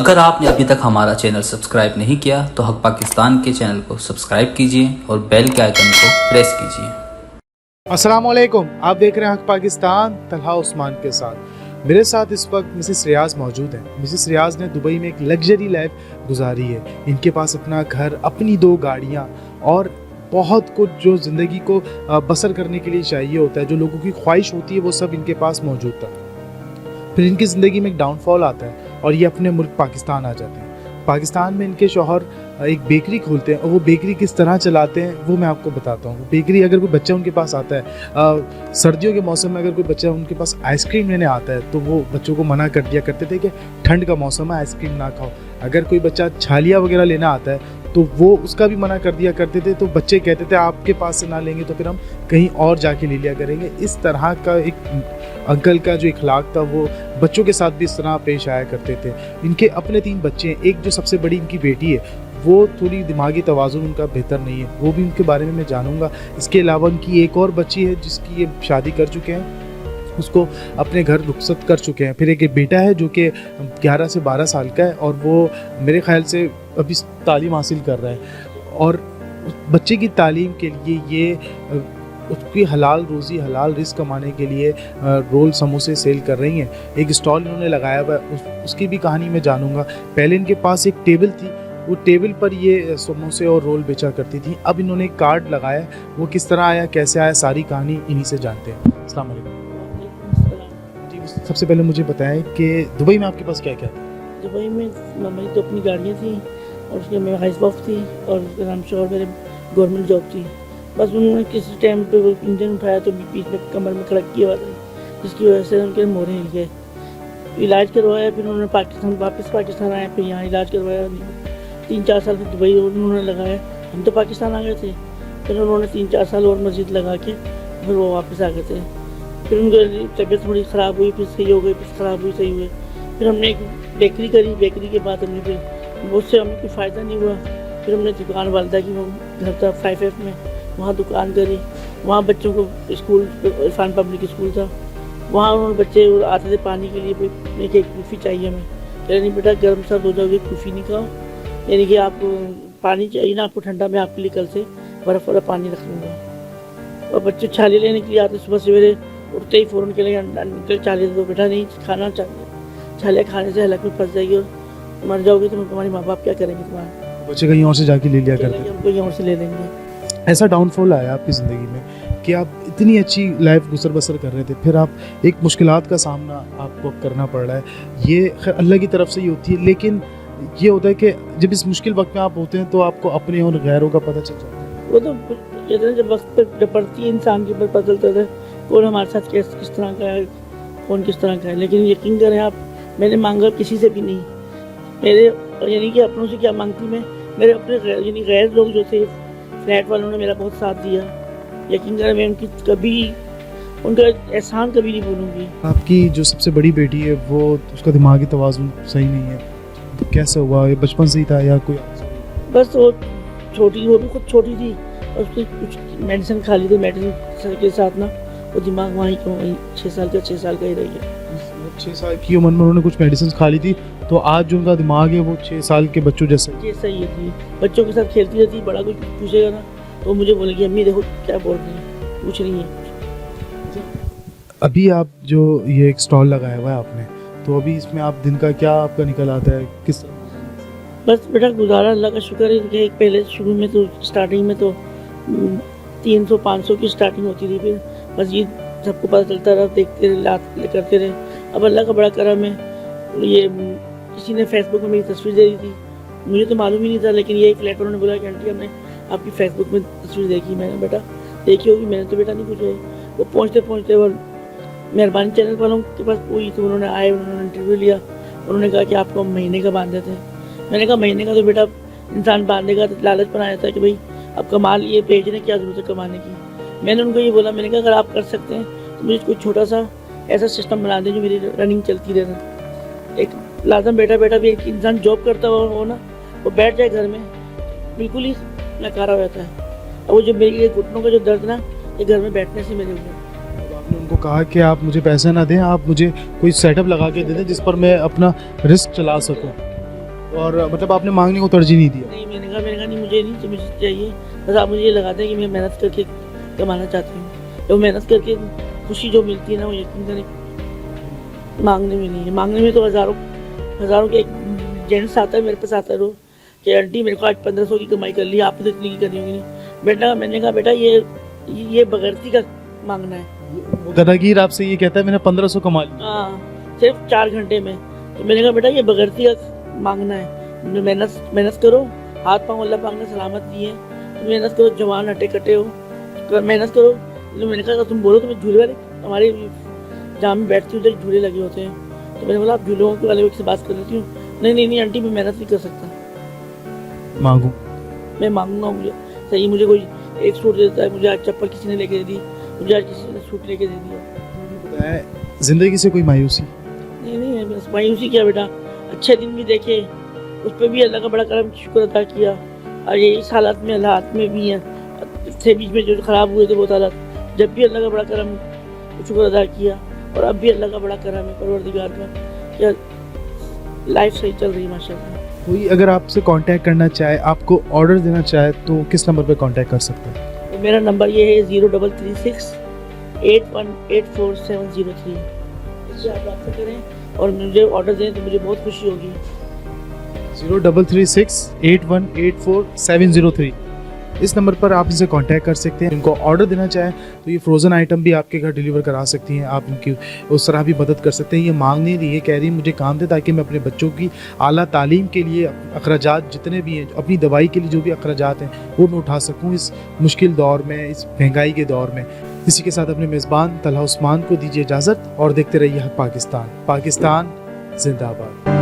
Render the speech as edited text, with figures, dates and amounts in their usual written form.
अगर आपने अभी तक हमारा चैनल सब्सक्राइब नहीं किया तो हक पाकिस्तान के चैनल को सब्सक्राइब कीजिए और बेल के आइकन को प्रेस कीजिए। अस्सलाम वालेकुम, आप देख रहे हैं हक पाकिस्तान। तलहा उस्मान के साथ मेरे साथ इस वक्त मिसेस रियाज मौजूद हैं। मिसेस रियाज ने दुबई में एक लग्जरी लाइफ गुजारी है। इनके पास अपना घर, अपनी 2 गाड़ियाँ और बहुत कुछ जो ज़िंदगी को बसर करने के लिए चाहिए होता है, जो लोगों की ख्वाहिश होती है, वो सब इनके पास मौजूद था। फिर इनकी ज़िंदगी में एक डाउनफॉल आता है और ये अपने मुल्क पाकिस्तान आ जाते हैं। पाकिस्तान में इनके शौहर एक बेकरी खोलते हैं और वो बेकरी किस तरह चलाते हैं वो मैं आपको बताता हूँ। बेकरी, अगर कोई बच्चा उनके पास आता है सर्दियों के मौसम में, अगर कोई बच्चा उनके पास आइसक्रीम लेने आता है तो वो बच्चों को मना कर दिया करते थे कि ठंड का मौसम है, आइसक्रीम ना खाओ। अगर कोई बच्चा छालिया वगैरह लेना आता है तो वो उसका भी मना कर दिया करते थे। तो बच्चे कहते थे आपके पास से ना लेंगे तो फिर हम कहीं और जाके ले लिया करेंगे। इस तरह का एक अंकल का जो इखलाक था वो बच्चों के साथ भी इस तरह पेश आया करते थे। इनके अपने 3 बच्चे हैं। एक जो सबसे बड़ी इनकी बेटी है वो थोड़ी दिमागी तवाज़ुन उनका बेहतर नहीं है, वो भी उनके बारे में मैं जानूँगा। इसके अलावा उनकी एक और बच्ची है जिसकी ये शादी कर चुके हैं, उसको अपने घर रुखसत कर चुके हैं। फिर एक बेटा है जो कि 11 से 12 साल का है और वो मेरे ख्याल से अभी तालीम हासिल कर रहा है। और बच्चे की तालीम के लिए ये उसकी हलाल रोज़ी, हलाल रिस्क कमाने के लिए रोल समोसे सेल कर रही हैं। एक स्टॉल इन्होंने लगाया हुआ है, उसकी भी कहानी मैं जानूँगा। पहले इनके पास एक टेबल थी, वो टेबल पर ये समोसे और रोल बेचा करती थी। अब इन्होंने एक कार्ड लगाया, वो किस तरह आया, कैसे आया, सारी कहानी इन्हीं से जानते हैं। अस्सलाम वालेकुम। सबसे पहले मुझे बताएं कि दुबई में आपके पास क्या क्या था? दुबई में मेरी तो अपनी गाड़ियाँ थी और उसके मेरा हाइस बॉफ थी और उसके नाम से और मेरे गवर्नमेंट जॉब थी। बस उन्होंने किसी टाइम पे वो इंजन उठाया तो बीच में कमर में खड़क की आवाज़ आई, जिसकी वजह से उनके मोरे हिल गए। इलाज करवाया, फिर उन्होंने वापस पाकिस्तान आए, फिर यहाँ इलाज करवाया। 3-4 साल फिर दुबई उन्होंने लगाया। हम तो पाकिस्तान आ गए थे, फिर उन्होंने 3-4 साल और मस्जिद लगा के फिर वो वापस आ गए थे। फिर उनकी तबीयत थोड़ी ख़राब हुई, फिर सही हो गई, फिर ख़राब हुई, सही हुई। फिर हमने एक बेकरी करी। बेकरी के बाद हमने फिर उससे हमें कोई फ़ायदा नहीं हुआ। फिर हमने दुकान वालदा की, वो घर था 5F में, वहाँ दुकान करी। वहाँ बच्चों को स्कूल, इरफान पब्लिक स्कूल था, वहाँ उन्होंने बच्चे आते थे पानी के लिए, भाई एक कुल्फ़ी चाहिए हमें। कह नहीं बेटा गर्म सर्द हो जाओगे, कुल्फ़ी नहीं खाओ, यानी कि आपको पानी चाहिए ना, आपको ठंडा, मैं आपके लिए कल से बर्फ़ वाला पानी रख लूँगा। और बच्चे छाले लेने के लिए आते, सुबह सवेरे उठते ही फ़ौरन के लिए छाले दो, बेटा नहीं खाना चाहिए, छाले खाने से हलक में फंस जाएगी और मर जाओगे, तो तुम्हारे माँ बाप क्या करेंगे तुम्हारे? बच्चे कहीं और से जाके ले लिया करते थे, हमको यहाँ और से ले लेंगे। ऐसा डाउनफॉल आया आपकी ज़िंदगी में कि आप इतनी अच्छी लाइफ गुजर बसर कर रहे थे, फिर आप एक मुश्किलात का सामना आपको करना पड़ रहा है। ये खैर अल्लाह की तरफ से ही होती है, लेकिन ये होता है कि जब इस मुश्किल वक्त में आप होते हैं तो आपको अपने और गैरों का पता चल जाता है। वो तो कहते हैं जब वक्त पर पड़ती है इंसान के ऊपर पता चलता है कौन हमारे साथ किस तरह का है, कौन किस तरह का है। लेकिन यकीन करें आप, मैंने मांगा किसी से भी नहीं। मेरे यानी कि अपनों से क्या मांगती मैं, मेरे अपने यानी गैर लोग जो थे, फ्लैट वालों ने मेरा बहुत साथ दिया। यकीन करें मैं उनकी कभी उनका एहसान कभी नहीं भूलूंगी। आपकी जो सबसे बड़ी बेटी है वो, उसका दिमागी तवाज़ुन सही नहीं है, तो कैसे हुआ? ये बचपन से ही था या कोई? बस वो छोटी, वो भी खुद छोटी थी और उसकी कुछ मेडिसिन खा ली थी, मेडिसिन के साथ ना वो दिमाग वहीं 6 साल का ही रही है। 6 साल की उम्र में उन्होंने कुछ मेडिसिन खा ली थी, तो आज जो उनका दिमाग है वो 6 साल के बच्चों जैसा ही है। बच्चों के साथ खेलती रहती, बड़ा कुछ पूछेगा ना तो मुझे बोलेगी अम्मी देखो क्या बोल रही है, पूछ रही है। अभी आप जो ये एक स्टॉल लगाया हुआ है आपने, तो अभी इसमें आप दिन का क्या आपका निकल आता है, किस तरह? बस बेटा गुजारा अल्लाह का शुक्र है कि पहले शुरू में तो स्टार्टिंग में तो 300-500 की स्टार्टिंग होती थी, फिर बस ये सबको पता चलता रहा, देखते रहे, करते रहे। अब अल्लाह का बड़ा करम है, ये किसी ने फेसबुक में मेरी तस्वीर दे दी थी, मुझे तो मालूम ही नहीं था, लेकिन ये एक फ्लैट वालों ने बोला कि आंटी हमने आपकी फेसबुक में तस्वीर देखी। मैंने बेटा देखी होगी, मैंने तो बेटा नहीं पूछा। वो पहुँचते वो मेहरबानी चैनल वालों के पास हुई तो उन्होंने आए, उन्होंने इंटरव्यू लिया, उन्होंने कहा कि आपको महीने का बांधे थे। मैंने कहा महीने का तो बेटा इंसान बांधेगा तो लालच बनाया था कि भाई अब कमा लिए, भेजने क्या जरूरत है कमाने की। मैंने उनको ये बोला, मैंने कहा अगर आप कर सकते हैं तो मुझे कोई छोटा सा ऐसा सिस्टम बना दें जो मेरी रनिंग चलती रहे। एक लाजम बेटा भी एक इंसान जॉब करता हो ना, वो बैठ जाए घर में बिल्कुल ही नकारा रहता है। और वो जो मेरी घुटनों का जो दर्द ना, ये घर में बैठने से मेरे हुए। आपने उनको कहा कि आप मुझे पैसे ना दें, आप मुझे कोई सेटअप लगा के दे दें जिस पर मैं अपना रिस्क चला सकूं। और मतलब आपने मांगने को तरजीह नहीं दिया? नहीं, मैंने कहा नहीं, मुझे नहीं चाहिए, बस आप मुझे ये लगाते हैं कि मैं मेहनत करके कमाना चाहती हूँ। तो मेहनत करके खुशी जो मिलती है ना, वो यकीन करें मांगने में नहीं है। मांगने में तो हज़ारों के एक जेंट्स आता है मेरे पास, आता है रोज कि आंटी मेरे को आज 1500 की कमाई कर ली, आपने तो इतनी की करनी होगी नहीं। बेटा मैंने कहा बेटा ये बगैरती का मांगना है। वो गदागीर आपसे ये कहता है मैंने 1500 कमा लिया। हाँ, सिर्फ 4 घंटे में। तो मैंने कहा बेटा ये बगैरती का मांगना है, मेहनत करो, हाथ पाँव अल्लाह पाक ने सलामत दिए, तो मेहनत करो, जवान हटे कटे हो, मेहनत करो। तो मैंने कहा तुम बोलो तो मैं झूले वाले, हमारे जहाँ में बैठती हूँ उधर झूले लगे होते हैं, तो मैंने बोला आप झूलों के वाले से बात कर लेती हूँ। नहीं आंटी मैं मेहनत नहीं कर सकता। मांगू? मैं मांगूंगा, मुझे सही, मुझे कोई एक सूट देता है, मुझे आज चप्पल किसी ने लेके दे दी, मुझे आज किसी ने सूट लेके दे दिया। जिंदगी से कोई मायूसी? नहीं, बस मायूसी क्या बेटा, अच्छे दिन भी देखे, उस पर भी अल्लाह का बड़ा करम शुक्र अदा किया। और ये इस हालात में हालात में भी हैं, थे बीच में जो ख़राब हुए थे बहुत हालात, जब भी अल्लाह का बड़ा करम शुक्र अदा किया, और अब भी अल्लाह का बड़ा करम है परवरदिगार का, क्या लाइफ सही चल रही है माशाल्लाह। कोई अगर आपसे कांटेक्ट करना चाहे, आपको ऑर्डर देना चाहे, तो किस नंबर पर कांटेक्ट कर सकते हैं? तो मेरा नंबर ये है 0336 8184 इससे आप बात करें और मुझे ऑर्डर दें तो मुझे बहुत खुशी होगी। 0336 8184 703 इस नंबर पर आप इनसे कांटेक्ट कर सकते हैं। इनको ऑर्डर देना चाहें तो ये फ्रोज़न आइटम भी आपके घर डिलीवर करा सकती हैं, आप इनकी उस तरह भी मदद कर सकते हैं। ये मांग नहीं रही है, कह रही है मुझे काम दे ताकि मैं अपने बच्चों की आला तालीम के लिए अखराजात जितने भी हैं, अपनी दवाई के लिए जो भी अखराजात हैं वो मैं उठा सकूँ इस मुश्किल दौर में, इस महंगाई के दौर में। इसी के साथ अपने मेज़बान तलहा उस्मान को दीजिए इजाज़त और देखते रहिए हक पाकिस्तान। पाकिस्तान जिंदाबाद।